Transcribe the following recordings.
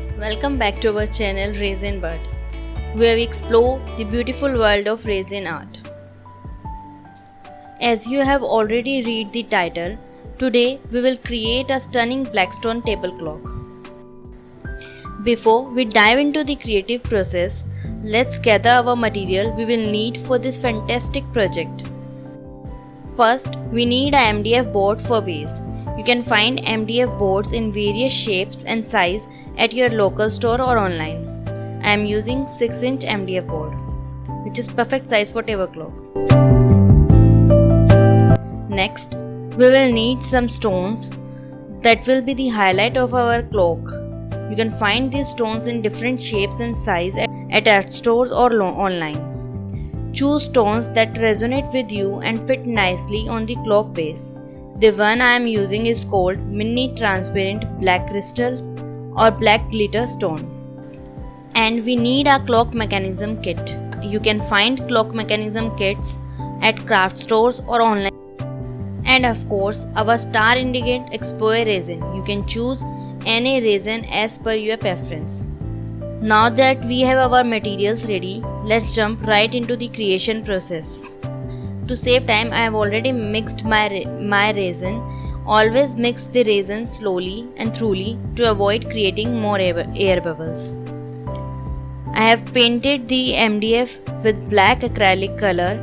friends, welcome back to our channel Resin Bud, where we explore the beautiful world of resin art. As you have already read the title, today we will create a stunning blackstone table clock. Before we dive into the creative process, let's gather our material we will need for this fantastic project. First, we need a MDF board for base. You can find MDF boards in various shapes and size at your local store or online. I am using 6-inch MDF board, which is perfect size for table clock. Next, we will need some stones that will be the highlight of our clock. You can find these stones in different shapes and size at art stores or online. Choose stones that resonate with you and fit nicely on the clock base. The one I am using is called mini transparent black crystal or black glitter stone. And we need a clock mechanism kit. You can find clock mechanism kits at craft stores or online. And of course, our star ingredient Expose resin. You can choose any resin as per your preference. Now that we have our materials ready, let's jump right into the creation process. To save time, I have already mixed my resin. Always mix the resin slowly and thoroughly to avoid creating more air bubbles. I have painted the MDF with black acrylic color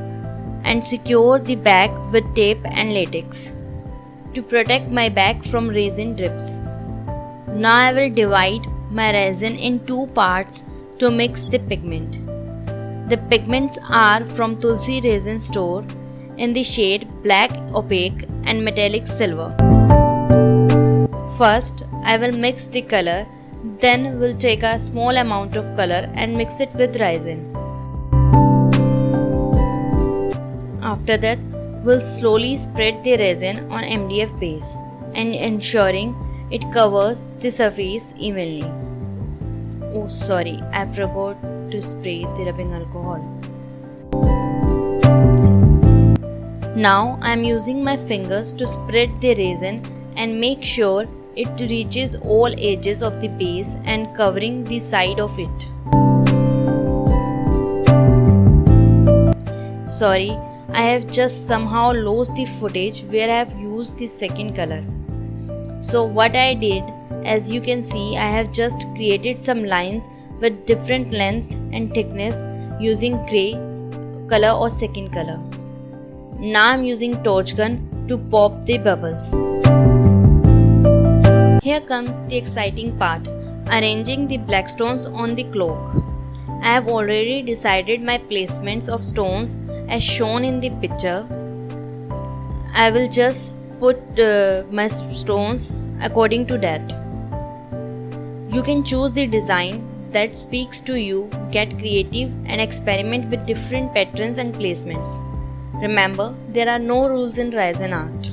and secure the back with tape and latex to protect my back from resin drips. Now I will divide my resin in two parts to mix the pigment. The pigments are from Tulsi Resin Store in the shade Black Opaque and Metallic Silver. First, I will mix the color, then we'll take a small amount of color and mix it with resin. After that, we'll slowly spread the resin on MDF base and ensuring it covers the surface evenly. Oh sorry, I forgot to spray the rubbing alcohol. Now I am using my fingers to spread the resin and make sure it reaches all edges of the base and covering the side of it. Sorry, I have just somehow lost the footage where I have used the second color. So what I did, as you can see, I have just created some lines with different length and thickness using grey color or second color. Now I am using torch gun to pop the bubbles. Here comes the exciting part, arranging the black stones on the clock. I have already decided my placements of stones as shown in the picture. I will just put my stones according to that. You can choose the design that speaks to you, get creative and experiment with different patterns and placements. Remember, there are no rules in resin art.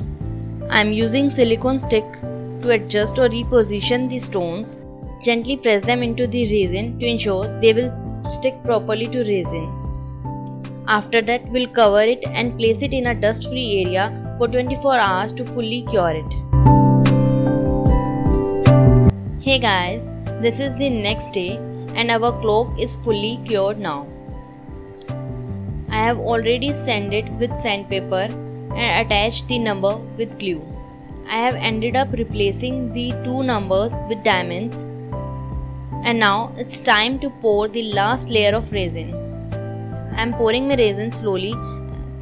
I am using silicone stick to adjust or reposition the stones. Gently press them into the resin to ensure they will stick properly to resin. After that, we'll cover it and place it in a dust-free area for 24 hours to fully cure it. Hey guys, this is the next day and our clock is fully cured now. I have already sanded with sandpaper and attached the number with glue. I have ended up replacing the two numbers with diamonds. And now it's time to pour the last layer of resin. I am pouring my resin slowly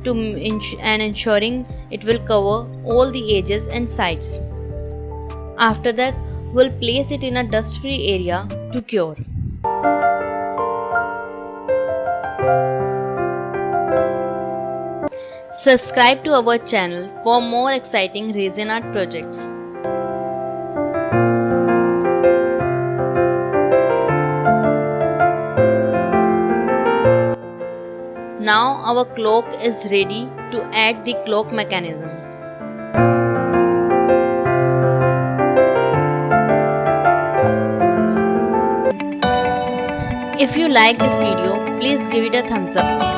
and ensuring it will cover all the edges and sides. After that, we'll place it in a dust-free area to cure. Subscribe to our channel for more exciting resin art projects. Now our clock is ready to add the clock mechanism. If you like this video, please give it a thumbs up.